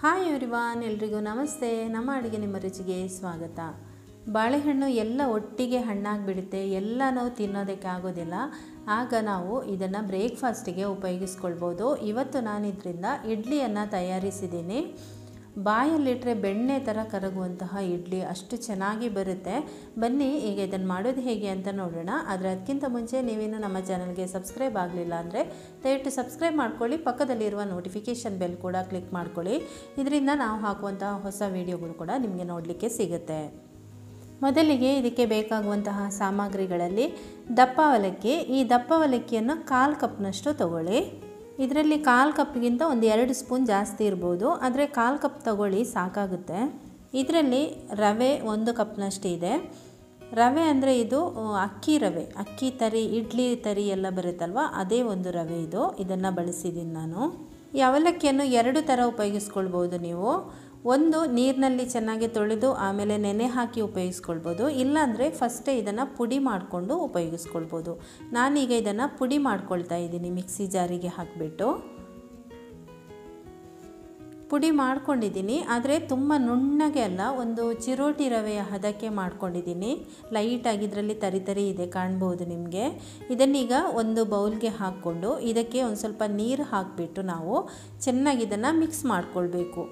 Hi everyone, ಎಲ್ರಿಗೂ ನಮಸ್ತೆ. ನಮ್ಮ ಅಡುಗೆ ನಿಮ್ಮ ರುಚಿಗೆ ಸ್ವಾಗತ. ಬಾಳೆಹಣ್ಣು ಎಲ್ಲ ಒಟ್ಟಿಗೆ ಹಣ್ಣಾಗಿಬಿಡುತ್ತೆ, ಎಲ್ಲ ನಾವು ತಿನ್ನೋದಕ್ಕೆ ಆಗೋದಿಲ್ಲ. ಆಗ ನಾವು ಇದನ್ನು ಬ್ರೇಕ್ಫಾಸ್ಟಿಗೆ ಉಪಯೋಗಿಸ್ಕೊಳ್ಬೋದು. ಇವತ್ತು ನಾನು ಇದರಿಂದ ಇಡ್ಲಿಯನ್ನು ತಯಾರಿಸಿದ್ದೀನಿ. ಬಾಯಲ್ಲಿಟ್ಟರೆ ಬೆಣ್ಣೆ ಥರ ಕರಗುವಂತಹ ಇಡ್ಲಿ ಅಷ್ಟು ಚೆನ್ನಾಗಿ ಬರುತ್ತೆ. ಬನ್ನಿ ಈಗ ಇದನ್ನು ಮಾಡೋದು ಹೇಗೆ ಅಂತ ನೋಡೋಣ. ಆದರೆ ಅದಕ್ಕಿಂತ ಮುಂಚೆ ನೀವೇನು ನಮ್ಮ ಚಾನಲ್ಗೆ ಸಬ್ಸ್ಕ್ರೈಬ್ ಆಗಲಿಲ್ಲ ಅಂದರೆ ದಯವಿಟ್ಟು ಸಬ್ಸ್ಕ್ರೈಬ್ ಮಾಡ್ಕೊಳ್ಳಿ. ಪಕ್ಕದಲ್ಲಿರುವ ನೋಟಿಫಿಕೇಷನ್ ಬೆಲ್ ಕೂಡ ಕ್ಲಿಕ್ ಮಾಡ್ಕೊಳ್ಳಿ. ಇದರಿಂದ ನಾವು ಹಾಕುವಂತಹ ಹೊಸ ವಿಡಿಯೋಗಳು ಕೂಡ ನಿಮಗೆ ನೋಡಲಿಕ್ಕೆ ಸಿಗುತ್ತೆ. ಮೊದಲಿಗೆ ಇದಕ್ಕೆ ಬೇಕಾಗುವಂತಹ ಸಾಮಗ್ರಿಗಳಲ್ಲಿ ದಪ್ಪ ಅವಲಕ್ಕಿ. ಈ ದಪ್ಪ ಅವಲಕ್ಕಿಯನ್ನು 1/4 ಕಪ್ನಷ್ಟು ತಗೊಳ್ಳಿ. ಇದರಲ್ಲಿ 1/4 ಕಪ್ಗಿಂತ ಒಂದು 2 ಸ್ಪೂನ್ ಜಾಸ್ತಿ ಇರ್ಬೋದು, ಆದರೆ 1/4 ಕಪ್ ತಗೊಳ್ಳಿ ಸಾಕಾಗುತ್ತೆ. ಇದರಲ್ಲಿ ರವೆ 1 ಕಪ್ನಷ್ಟು ಇದೆ. ರವೆ ಅಂದರೆ ಇದು ಅಕ್ಕಿ ರವೆ, ಅಕ್ಕಿ ತರಿ, ಇಡ್ಲಿ ತರಿ ಎಲ್ಲ ಬರುತ್ತಲ್ವ, ಅದೇ ಒಂದು ರವೆ ಇದು. ಇದನ್ನು ಬಳಸಿದ್ದೀನಿ ನಾನು. ಈ ಅವಲಕ್ಕಿಯನ್ನು 2 ಥರ ಉಪಯೋಗಿಸ್ಕೊಳ್ಬೋದು ನೀವು. ಒಂದು, ನೀರಿನಲ್ಲಿ ಚೆನ್ನಾಗಿ ತೊಳೆದು ಆಮೇಲೆ ನೆನೆ ಹಾಕಿ ಉಪಯೋಗಿಸ್ಕೊಳ್ಬೋದು. ಇಲ್ಲಾಂದರೆ ಫಸ್ಟೇ ಇದನ್ನು ಪುಡಿ ಮಾಡಿಕೊಂಡು ಉಪಯೋಗಿಸ್ಕೊಳ್ಬೋದು. ನಾನೀಗ ಇದನ್ನು ಪುಡಿ ಮಾಡ್ಕೊಳ್ತಾ ಇದ್ದೀನಿ. ಮಿಕ್ಸಿ ಜಾರಿಗೆ ಹಾಕಿಬಿಟ್ಟು ಪುಡಿ ಮಾಡ್ಕೊಂಡಿದ್ದೀನಿ. ಆದರೆ ತುಂಬ ನುಣ್ಣಗೆ ಅಲ್ಲ, ಒಂದು ಚಿರೋಟಿ ರವೆಯ ಹದಕ್ಕೆ ಮಾಡ್ಕೊಂಡಿದ್ದೀನಿ. ಲೈಟಾಗಿ ಇದರಲ್ಲಿ ತರಿ ಇದೆ, ಕಾಣ್ಬೋದು ನಿಮಗೆ. ಇದನ್ನೀಗ ಒಂದು ಬೌಲ್ಗೆ ಹಾಕ್ಕೊಂಡು ಇದಕ್ಕೆ ಒಂದು ಸ್ವಲ್ಪ ನೀರು ಹಾಕಿಬಿಟ್ಟು ನಾವು ಚೆನ್ನಾಗಿ ಇದನ್ನು ಮಿಕ್ಸ್ ಮಾಡ್ಕೊಳ್ಬೇಕು.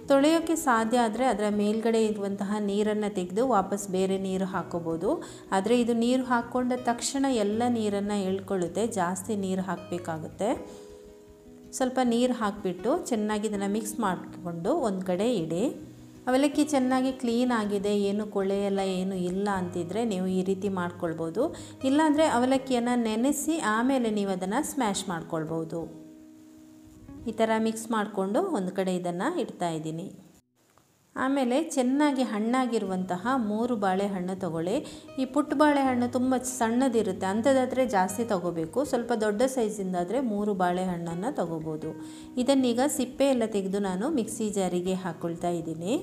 ತೊಳೆಯೋಕ್ಕೆ ಸಾಧ್ಯ ಆದರೆ ಅದರ ಮೇಲ್ಗಡೆ ಇರುವಂತಹ ನೀರನ್ನು ತೆಗೆದು ವಾಪಸ್ ಬೇರೆ ನೀರು ಹಾಕ್ಕೋಬೋದು. ಆದರೆ ಇದು ನೀರು ಹಾಕ್ಕೊಂಡ ತಕ್ಷಣ ಎಲ್ಲ ನೀರನ್ನು ಎಳ್ಕೊಳ್ಳುತ್ತೆ, ಜಾಸ್ತಿ ನೀರು ಹಾಕಬೇಕಾಗುತ್ತೆ. ಸ್ವಲ್ಪ ನೀರು ಹಾಕಿಬಿಟ್ಟು ಚೆನ್ನಾಗಿ ಇದನ್ನು ಮಿಕ್ಸ್ ಮಾಡಿಕೊಂಡು ಒಂದು ಕಡೆ ಇಡಿ. ಅವಲಕ್ಕಿ ಚೆನ್ನಾಗಿ ಕ್ಲೀನ್ ಆಗಿದೆ, ಏನು ಕೊಳೆಯೆಲ್ಲ ಏನು ಇಲ್ಲ ಅಂತಿದ್ರೆ ನೀವು ಈ ರೀತಿ ಮಾಡ್ಕೊಳ್ಬೋದು. ಇಲ್ಲಾಂದರೆ ಅವಲಕ್ಕಿಯನ್ನು ನೆನೆಸಿ ಆಮೇಲೆ ನೀವು ಅದನ್ನು ಸ್ಮ್ಯಾಶ್ ಮಾಡ್ಕೊಳ್ಬೋದು. ಈ ಥರ ಮಿಕ್ಸ್ ಮಾಡಿಕೊಂಡು ಒಂದು ಕಡೆ ಇದನ್ನು ಇಡ್ತಾ ಇದ್ದೀನಿ. ಆಮೇಲೆ ಚೆನ್ನಾಗಿ ಹಣ್ಣಾಗಿರುವಂತಹ 3 ಬಾಳೆಹಣ್ಣು ತಗೊಳ್ಳಿ. ಈ ಪುಟ್ಟ ಬಾಳೆಹಣ್ಣು ತುಂಬ ಸಣ್ಣದಿರುತ್ತೆ, ಅಂಥದ್ದಾದರೆ ಜಾಸ್ತಿ ತಗೋಬೇಕು. ಸ್ವಲ್ಪ ದೊಡ್ಡ ಸೈಜಿಂದಾದರೆ 3 ಬಾಳೆಹಣ್ಣನ್ನು ತಗೋಬೋದು. ಇದನ್ನೀಗ ಸಿಪ್ಪೆ ಎಲ್ಲ ತೆಗೆದು ನಾನು ಮಿಕ್ಸಿ ಜಾರಿಗೆ ಹಾಕ್ಕೊಳ್ತಾ ಇದ್ದೀನಿ.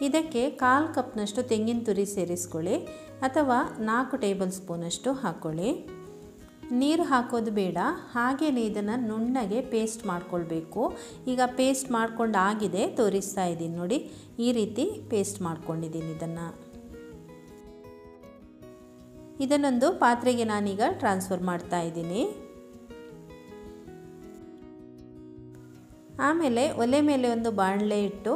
ಇದಕ್ಕೆ 1/4 ಕಪ್ನಷ್ಟು ತೆಂಗಿನ ತುರಿ ಸೇರಿಸ್ಕೊಳ್ಳಿ, ಅಥವಾ 4 ಟೇಬಲ್ ಸ್ಪೂನಷ್ಟು ಹಾಕ್ಕೊಳ್ಳಿ. ನೀರು ಹಾಕೋದು ಬೇಡ, ಹಾಗೇ ಇದನ್ನು ನುಣ್ಣಗೆ ಪೇಸ್ಟ್ ಮಾಡ್ಕೊಳ್ಬೇಕು. ಈಗ ಪೇಸ್ಟ್ ಮಾಡ್ಕೊಂಡು ಆಗಿದೆ, ತೋರಿಸ್ತಾ ಇದ್ದೀನಿ ನೋಡಿ. ಈ ರೀತಿ ಪೇಸ್ಟ್ ಮಾಡ್ಕೊಂಡಿದ್ದೀನಿ. ಇದನ್ನೊಂದು ಪಾತ್ರೆಗೆ ನಾನೀಗ ಟ್ರಾನ್ಸ್ಫರ್ ಮಾಡ್ತಾ ಇದ್ದೀನಿ. ಆಮೇಲೆ ಒಲೆ ಮೇಲೆ ಒಂದು ಬಾಣಲೆ ಇಟ್ಟು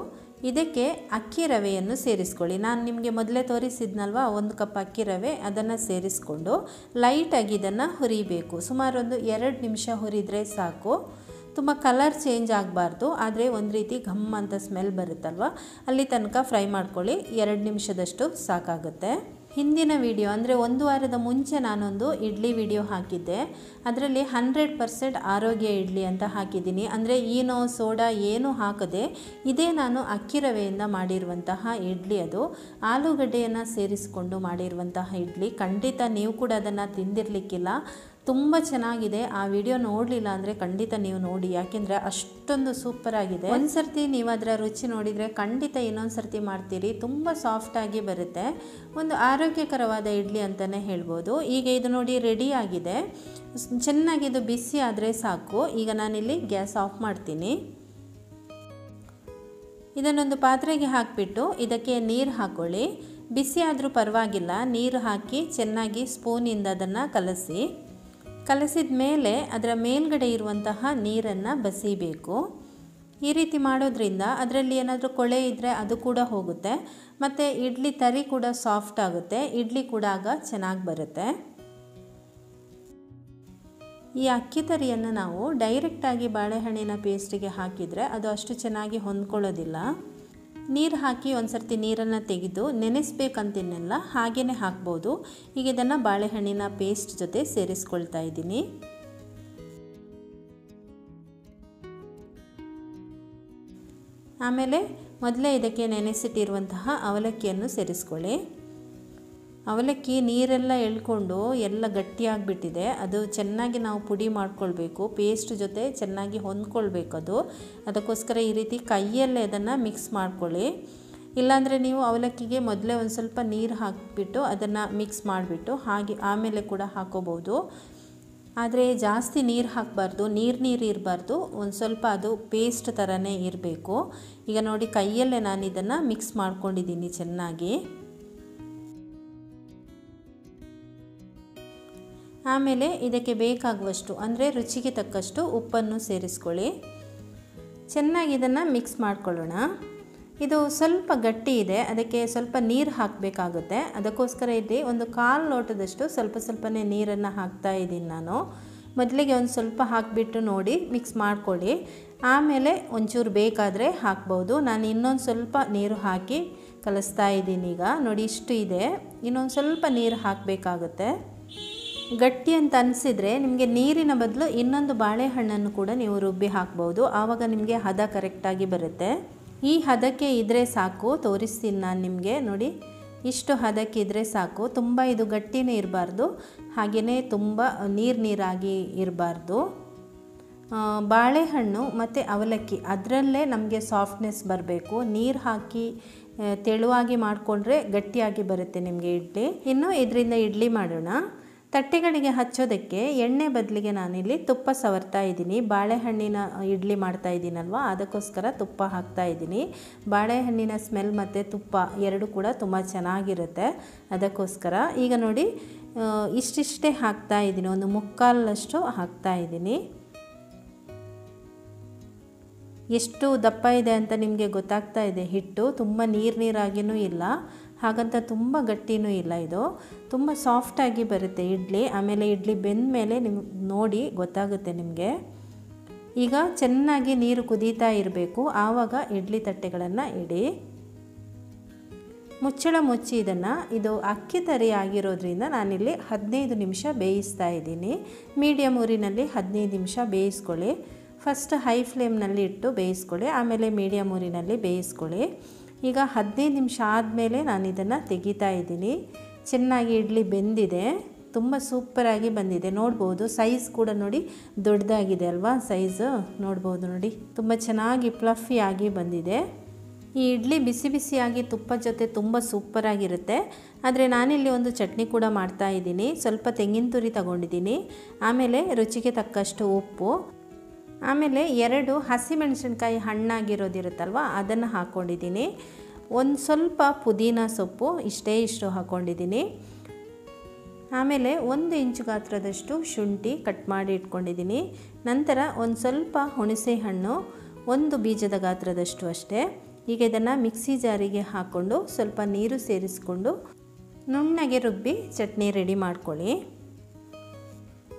ಇದಕ್ಕೆ ಅಕ್ಕಿ ರವೆಯನ್ನು ಸೇರಿಸ್ಕೊಳ್ಳಿ. ನಾನು ನಿಮಗೆ ಮೊದಲೇ ತೋರಿಸಿದ್ನಲ್ವ, 1 ಕಪ್ ಅಕ್ಕಿ ರವೆ, ಅದನ್ನು ಸೇರಿಸ್ಕೊಂಡು ಲೈಟಾಗಿ ಇದನ್ನು ಹುರಿಬೇಕು. ಸುಮಾರು ಒಂದು 2 ನಿಮಿಷ ಹುರಿದರೆ ಸಾಕು. ತುಂಬ ಕಲರ್ ಚೇಂಜ್ ಆಗಬಾರ್ದು, ಆದರೆ ಒಂದು ರೀತಿ ಘಮ್ ಅಂತ ಸ್ಮೆಲ್ ಬರುತ್ತಲ್ವ, ಅಲ್ಲಿ ತನಕ ಫ್ರೈ ಮಾಡ್ಕೊಳ್ಳಿ. 2 ನಿಮಿಷದಷ್ಟು ಸಾಕಾಗುತ್ತೆ. ಹಿಂದಿನ ವಿಡಿಯೋ ಅಂದರೆ 1 ವಾರದ ಮುಂಚೆ ನಾನೊಂದು ಇಡ್ಲಿ ವಿಡಿಯೋ ಹಾಕಿದ್ದೆ. ಅದರಲ್ಲಿ 100% ಆರೋಗ್ಯ ಇಡ್ಲಿ ಅಂತ ಹಾಕಿದ್ದೀನಿ. ಅಂದರೆ ಈನೋ ಸೋಡಾ ಏನೂ ಹಾಕದೆ ಇದೇ ನಾನು ಅಕ್ಕಿ ರವೆಯಿಂದ ಮಾಡಿರುವಂತಹ ಇಡ್ಲಿ. ಅದು ಆಲೂಗಡ್ಡೆಯನ್ನು ಸೇರಿಸಿಕೊಂಡು ಮಾಡಿರುವಂತಹ ಇಡ್ಲಿ. ಖಂಡಿತ ನೀವು ಕೂಡ ಅದನ್ನು ತಿಂದಿರಲಿಕ್ಕಿಲ್ಲ, ತುಂಬ ಚೆನ್ನಾಗಿದೆ. ಆ ವಿಡಿಯೋ ನೋಡಲಿಲ್ಲ ಅಂದರೆ ಖಂಡಿತ ನೀವು ನೋಡಿ, ಯಾಕೆಂದರೆ ಅಷ್ಟೊಂದು ಸೂಪರಾಗಿದೆ. ಒಂದು ಸರ್ತಿ ನೀವು ಅದರ ರುಚಿ ನೋಡಿದರೆ ಖಂಡಿತ ಇನ್ನೊಂದು ಸರ್ತಿ ಮಾಡ್ತೀರಿ. ತುಂಬ ಸಾಫ್ಟಾಗಿ ಬರುತ್ತೆ. ಒಂದು ಆರೋಗ್ಯಕರವಾದ ಇಡ್ಲಿ ಅಂತಲೇ ಹೇಳ್ಬೋದು. ಈಗ ಇದು ನೋಡಿ ರೆಡಿ ಆಗಿದೆ. ಚೆನ್ನಾಗಿ ಇದು ಬಿಸಿ ಆದರೆ ಸಾಕು. ಈಗ ನಾನಿಲ್ಲಿ ಗ್ಯಾಸ್ ಆಫ್ ಮಾಡ್ತೀನಿ. ಇದನ್ನೊಂದು ಪಾತ್ರೆಗೆ ಹಾಕಿಬಿಟ್ಟು ಇದಕ್ಕೆ ನೀರು ಹಾಕ್ಕೊಳ್ಳಿ. ಬಿಸಿ ಆದರೂ ಪರವಾಗಿಲ್ಲ, ನೀರು ಹಾಕಿ ಚೆನ್ನಾಗಿ ಸ್ಪೂನಿಂದ ಅದನ್ನು ಕಲಸಿದ ಮೇಲೆ ಅದರ ಮೇಲ್ಗಡೆ ಇರುವಂತಹ ನೀರನ್ನು ಬಸಿಬೇಕು. ಈ ರೀತಿ ಮಾಡೋದ್ರಿಂದ ಅದರಲ್ಲಿ ಏನಾದರೂ ಕೊಳೆ ಇದ್ದರೆ ಅದು ಕೂಡ ಹೋಗುತ್ತೆ, ಮತ್ತು ಇಡ್ಲಿ ತರಿ ಕೂಡ ಸಾಫ್ಟ್ ಆಗುತ್ತೆ, ಇಡ್ಲಿ ಕೂಡ ಆಗ ಚೆನ್ನಾಗಿ ಬರುತ್ತೆ. ಈ ಅಕ್ಕಿ ತರಿಯನ್ನು ನಾವು ಡೈರೆಕ್ಟಾಗಿ ಬಾಳೆಹಣ್ಣಿನ ಪೇಸ್ಟಿಗೆ ಹಾಕಿದರೆ ಅದು ಅಷ್ಟು ಚೆನ್ನಾಗಿ ಹೊಂದ್ಕೊಳ್ಳೋದಿಲ್ಲ. ನೀರು ಹಾಕಿ ಒಂದು ಸರ್ತಿ ನೀರನ್ನು ತೆಗೆದು ನೆನೆಸ್ಬೇಕಂತೇನೆಲ್ಲ ಹಾಗೇ ಹಾಕ್ಬೋದು. ಈಗ ಇದನ್ನು ಬಾಳೆಹಣ್ಣಿನ ಪೇಸ್ಟ್ ಜೊತೆ ಸೇರಿಸ್ಕೊಳ್ತಾ ಇದ್ದೀನಿ. ಆಮೇಲೆ ಮೊದಲೇ ಇದಕ್ಕೆ ನೆನೆಸಿಟ್ಟಿರುವಂತಹ ಅವಲಕ್ಕಿಯನ್ನು ಸೇರಿಸ್ಕೊಳ್ಳಿ. ಅವಲಕ್ಕಿ ನೀರೆಲ್ಲ ಎಳ್ಕೊಂಡು ಎಲ್ಲ ಗಟ್ಟಿಯಾಗಿಬಿಟ್ಟಿದೆ. ಅದು ಚೆನ್ನಾಗಿ ನಾವು ಪುಡಿ ಮಾಡ್ಕೊಳ್ಬೇಕು, ಪೇಸ್ಟ್ ಜೊತೆ ಚೆನ್ನಾಗಿ ಹೊಂದ್ಕೊಳ್ಬೇಕು. ಅದಕ್ಕೋಸ್ಕರ ಈ ರೀತಿ ಕೈಯಲ್ಲೇ ಅದನ್ನು ಮಿಕ್ಸ್ ಮಾಡ್ಕೊಳ್ಳಿ. ಇಲ್ಲಾಂದರೆ ನೀವು ಅವಲಕ್ಕಿಗೆ ಮೊದಲೇ ಒಂದು ಸ್ವಲ್ಪ ನೀರು ಹಾಕಿಬಿಟ್ಟು ಅದನ್ನು ಮಿಕ್ಸ್ ಮಾಡಿಬಿಟ್ಟು ಹಾಗೆ ಆಮೇಲೆ ಕೂಡ ಹಾಕೋಬೋದು. ಆದರೆ ಜಾಸ್ತಿ ನೀರು ಹಾಕಬಾರ್ದು, ನೀರು ಇರಬಾರ್ದು, ಒಂದು ಸ್ವಲ್ಪ ಅದು ಪೇಸ್ಟ್ ಥರನೇ ಇರಬೇಕು. ಈಗ ನೋಡಿ ಕೈಯಲ್ಲೇ ನಾನು ಇದನ್ನು ಮಿಕ್ಸ್ ಮಾಡ್ಕೊಂಡಿದ್ದೀನಿ ಚೆನ್ನಾಗಿ. ಆಮೇಲೆ ಇದಕ್ಕೆ ಬೇಕಾಗುವಷ್ಟು ಅಂದರೆ ರುಚಿಗೆ ತಕ್ಕಷ್ಟು ಉಪ್ಪನ್ನು ಸೇರಿಸ್ಕೊಳ್ಳಿ. ಚೆನ್ನಾಗಿ ಇದನ್ನು ಮಿಕ್ಸ್ ಮಾಡ್ಕೊಳ್ಳೋಣ. ಇದು ಸ್ವಲ್ಪ ಗಟ್ಟಿ ಇದೆ, ಅದಕ್ಕೆ ಸ್ವಲ್ಪ ನೀರು ಹಾಕಬೇಕಾಗುತ್ತೆ. ಅದಕ್ಕೋಸ್ಕರ ಇಲ್ಲಿ ಒಂದು 1/4 ಲೋಟದಷ್ಟು ಸ್ವಲ್ಪನೇ ನೀರನ್ನು ಹಾಕ್ತಾ ಇದ್ದೀನಿ ನಾನು. ಮೊದಲಿಗೆ ಒಂದು ಸ್ವಲ್ಪ ಹಾಕಿಬಿಟ್ಟು ನೋಡಿ ಮಿಕ್ಸ್ ಮಾಡ್ಕೊಳ್ಳಿ. ಆಮೇಲೆ ಒಂಚೂರು ಬೇಕಾದರೆ ಹಾಕ್ಬೋದು. ನಾನು ಇನ್ನೊಂದು ಸ್ವಲ್ಪ ನೀರು ಹಾಕಿ ಕಲಿಸ್ತಾ ಇದ್ದೀನಿ. ಈಗ ನೋಡಿ ಇಷ್ಟು ಇದೆ, ಇನ್ನೊಂದು ಸ್ವಲ್ಪ ನೀರು ಹಾಕಬೇಕಾಗುತ್ತೆ. ಗಟ್ಟಿ ಅಂತ ಅನಿಸಿದರೆ ನಿಮಗೆ ನೀರಿನ ಬದಲು ಇನ್ನೊಂದು ಬಾಳೆಹಣ್ಣನ್ನು ಕೂಡ ನೀವು ರುಬ್ಬಿ ಹಾಕ್ಬೋದು. ಆವಾಗ ನಿಮಗೆ ಹದ ಕರೆಕ್ಟಾಗಿ ಬರುತ್ತೆ. ಈ ಹದಕ್ಕೆ ಇದ್ದರೆ ಸಾಕು, ತೋರಿಸ್ತೀನಿ ನಾನು ನಿಮಗೆ. ನೋಡಿ ಇಷ್ಟು ಹದಕ್ಕೆ ಇದ್ದರೆ ಸಾಕು. ತುಂಬ ಇದು ಗಟ್ಟಿನೇ ಇರಬಾರ್ದು, ಹಾಗೆಯೇ ತುಂಬ ನೀರಾಗಿ ಇರಬಾರ್ದು. ಬಾಳೆಹಣ್ಣು ಮತ್ತು ಅವಲಕ್ಕಿ ಅದರಲ್ಲೇ ನಮಗೆ ಸಾಫ್ಟ್ನೆಸ್ ಬರಬೇಕು. ನೀರು ಹಾಕಿ ತೆಳುವಾಗಿ ಮಾಡಿಕೊಂಡ್ರೆ ಗಟ್ಟಿಯಾಗಿ ಬರುತ್ತೆ ನಿಮಗೆ ಇಡ್ಲಿ. ಇನ್ನು ಇದರಿಂದ ಇಡ್ಲಿ ಮಾಡೋಣ. ತಟ್ಟೆಗಳಿಗೆ ಹಚ್ಚೋದಕ್ಕೆ ಎಣ್ಣೆ ಬದಲಿಗೆ ನಾನಿಲ್ಲಿ ತುಪ್ಪ ಸವರ್ತಾ ಇದ್ದೀನಿ. ಬಾಳೆಹಣ್ಣಿನ ಇಡ್ಲಿ ಮಾಡ್ತಾ ಇದ್ದೀನಲ್ವ, ಅದಕ್ಕೋಸ್ಕರ ತುಪ್ಪ ಹಾಕ್ತಾ ಇದ್ದೀನಿ. ಬಾಳೆಹಣ್ಣಿನ ಸ್ಮೆಲ್ ಮತ್ತು ತುಪ್ಪ ಎರಡು ಕೂಡ ತುಂಬ ಚೆನ್ನಾಗಿರುತ್ತೆ, ಅದಕ್ಕೋಸ್ಕರ. ಈಗ ನೋಡಿ ಇಷ್ಟಿಷ್ಟೇ ಹಾಕ್ತಾ ಇದ್ದೀನಿ, ಒಂದು 3/4 ಹಾಕ್ತಾ ಇದ್ದೀನಿ. ಎಷ್ಟು ದಪ್ಪ ಇದೆ ಅಂತ ನಿಮಗೆ ಗೊತ್ತಾಗ್ತಾ ಇದೆ. ಹಿಟ್ಟು ತುಂಬ ನೀರಾಗಿಯೂ ಇಲ್ಲ, ಹಾಗಂತ ತುಂಬ ಗಟ್ಟಿನೂ ಇಲ್ಲ. ಇದು ತುಂಬ ಸಾಫ್ಟಾಗಿ ಬರುತ್ತೆ ಇಡ್ಲಿ. ಆಮೇಲೆ ಇಡ್ಲಿ ಬೆಂದ ಮೇಲೆ ನಿಮ್ಗೆ ನೋಡಿ ಗೊತ್ತಾಗುತ್ತೆ ನಿಮಗೆ. ಈಗ ಚೆನ್ನಾಗಿ ನೀರು ಕುದೀತಾ ಇರಬೇಕು, ಆವಾಗ ಇಡ್ಲಿ ತಟ್ಟೆಗಳನ್ನು ಇಡಿ. ಮುಚ್ಚಳ ಮುಚ್ಚಿ ಇದು ಅಕ್ಕಿ ತರಿ ಆಗಿರೋದ್ರಿಂದ ನಾನಿಲ್ಲಿ 15 ನಿಮಿಷ ಬೇಯಿಸ್ತಾ ಇದ್ದೀನಿ. ಮೀಡಿಯಮ್ ಊರಿನಲ್ಲಿ 15 ನಿಮಿಷ ಬೇಯಿಸ್ಕೊಳ್ಳಿ. ಫಸ್ಟ್ ಹೈ ಫ್ಲೇಮ್ನಲ್ಲಿ ಇಟ್ಟು ಬೇಯಿಸ್ಕೊಳ್ಳಿ, ಆಮೇಲೆ ಮೀಡಿಯಮ್ ಊರಿನಲ್ಲಿ ಬೇಯಿಸ್ಕೊಳ್ಳಿ. ಈಗ 15 ನಿಮಿಷ ಆದಮೇಲೆ ನಾನು ಇದನ್ನು ತೆಗಿತಾ ಇದ್ದೀನಿ. ಚೆನ್ನಾಗಿ ಇಡ್ಲಿ ಬೆಂದಿದೆ, ತುಂಬ ಸೂಪರಾಗಿ ಬಂದಿದೆ. ನೋಡ್ಬೋದು ಸೈಜ್ ಕೂಡ ನೋಡಿ ದೊಡ್ಡದಾಗಿದೆ ಅಲ್ವಾ, ಸೈಜು ನೋಡ್ಬೋದು ನೋಡಿ, ತುಂಬ ಚೆನ್ನಾಗಿ ಫ್ಲಫಿಯಾಗಿ ಬಂದಿದೆ. ಈ ಇಡ್ಲಿ ಬಿಸಿ ಬಿಸಿಯಾಗಿ ತುಪ್ಪದ ಜೊತೆ ತುಂಬ ಸೂಪರಾಗಿರುತ್ತೆ. ಆದರೆ ನಾನಿಲ್ಲಿ ಒಂದು ಚಟ್ನಿ ಕೂಡ ಮಾಡ್ತಾ ಇದ್ದೀನಿ. ಸ್ವಲ್ಪ ತೆಂಗಿನ ತುರಿ ತಗೊಂಡಿದ್ದೀನಿ, ಆಮೇಲೆ ರುಚಿಗೆ ತಕ್ಕಷ್ಟು ಉಪ್ಪು, ಆಮೇಲೆ 2 ಹಸಿಮೆಣಸಿನ್ಕಾಯಿ ಹಣ್ಣಾಗಿರೋದಿರುತ್ತಲ್ವ ಅದನ್ನು ಹಾಕ್ಕೊಂಡಿದ್ದೀನಿ. ಒಂದು ಸ್ವಲ್ಪ ಪುದೀನ ಸೊಪ್ಪು ಇಷ್ಟು ಹಾಕ್ಕೊಂಡಿದ್ದೀನಿ. ಆಮೇಲೆ 1 ಇಂಚು ಗಾತ್ರದಷ್ಟು ಶುಂಠಿ ಕಟ್ ಮಾಡಿ ಇಟ್ಕೊಂಡಿದ್ದೀನಿ. ನಂತರ ಒಂದು ಸ್ವಲ್ಪ ಹುಣಸೆ ಹಣ್ಣು, 1 ಬೀಜದ ಗಾತ್ರದಷ್ಟು ಅಷ್ಟೇ. ಈಗ ಇದನ್ನು ಮಿಕ್ಸಿ ಜಾರಿಗೆ ಹಾಕ್ಕೊಂಡು ಸ್ವಲ್ಪ ನೀರು ಸೇರಿಸ್ಕೊಂಡು ನುಣ್ಣಗೆ ರುಬ್ಬಿ ಚಟ್ನಿ ರೆಡಿ ಮಾಡ್ಕೊಳ್ಳಿ.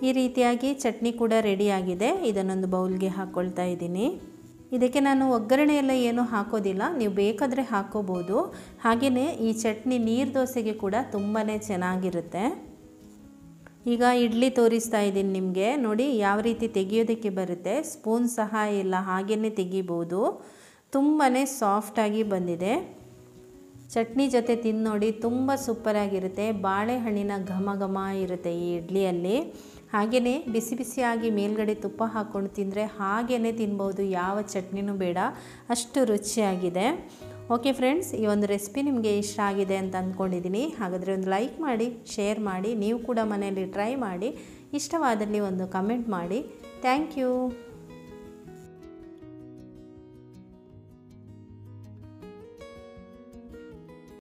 ಈ ರೀತಿಯಾಗಿ ಚಟ್ನಿ ಕೂಡ ರೆಡಿಯಾಗಿದೆ. ಇದನ್ನೊಂದು ಬೌಲ್ಗೆ ಹಾಕ್ಕೊಳ್ತಾ ಇದ್ದೀನಿ. ಇದಕ್ಕೆ ನಾನು ಒಗ್ಗರಣೆ ಎಲ್ಲ ಏನೂ ಹಾಕೋದಿಲ್ಲ, ನೀವು ಬೇಕಾದರೆ ಹಾಕೋಬೋದು. ಹಾಗೆಯೇ ಈ ಚಟ್ನಿ ನೀರು ದೋಸೆಗೆ ಕೂಡ ತುಂಬಾ ಚೆನ್ನಾಗಿರುತ್ತೆ. ಈಗ ಇಡ್ಲಿ ತೋರಿಸ್ತಾ ಇದ್ದೀನಿ ನಿಮಗೆ. ನೋಡಿ ಯಾವ ರೀತಿ ತೆಗಿಯೋದಕ್ಕೆ ಬರುತ್ತೆ, ಸ್ಪೂನ್ ಸಹ ಇಲ್ಲ, ಹಾಗೆಯೇ ತೆಗಿಬೋದು. ತುಂಬಾ ಸಾಫ್ಟಾಗಿ ಬಂದಿದೆ. ಚಟ್ನಿ ಜೊತೆ ತಿಂದು ನೋಡಿ, ತುಂಬ ಸೂಪರಾಗಿರುತ್ತೆ. ಬಾಳೆಹಣ್ಣಿನ ಘಮ ಘಮ ಇರುತ್ತೆ ಈ ಇಡ್ಲಿಯಲ್ಲಿ. ಹಾಗೆಯೇ ಬಿಸಿ ಬಿಸಿಯಾಗಿ ಮೇಲ್ಗಡೆ ತುಪ್ಪ ಹಾಕ್ಕೊಂಡು ತಿಂದರೆ ಹಾಗೆಯೇ ತಿನ್ಬೋದು, ಯಾವ ಚಟ್ನಿನೂ ಬೇಡ, ಅಷ್ಟು ರುಚಿಯಾಗಿದೆ. ಓಕೆ ಫ್ರೆಂಡ್ಸ್, ಈ ಒಂದು ರೆಸಿಪಿ ನಿಮಗೆ ಇಷ್ಟ ಆಗಿದೆ ಅಂತ ಅಂದ್ಕೊಂಡಿದ್ದೀನಿ. ಹಾಗಾದರೆ ಒಂದು ಲೈಕ್ ಮಾಡಿ, ಶೇರ್ ಮಾಡಿ, ನೀವು ಕೂಡ ಮನೆಯಲ್ಲಿ ಟ್ರೈ ಮಾಡಿ. ಇಷ್ಟವಾದಲ್ಲಿ ಒಂದು ಕಮೆಂಟ್ ಮಾಡಿ. Thank you.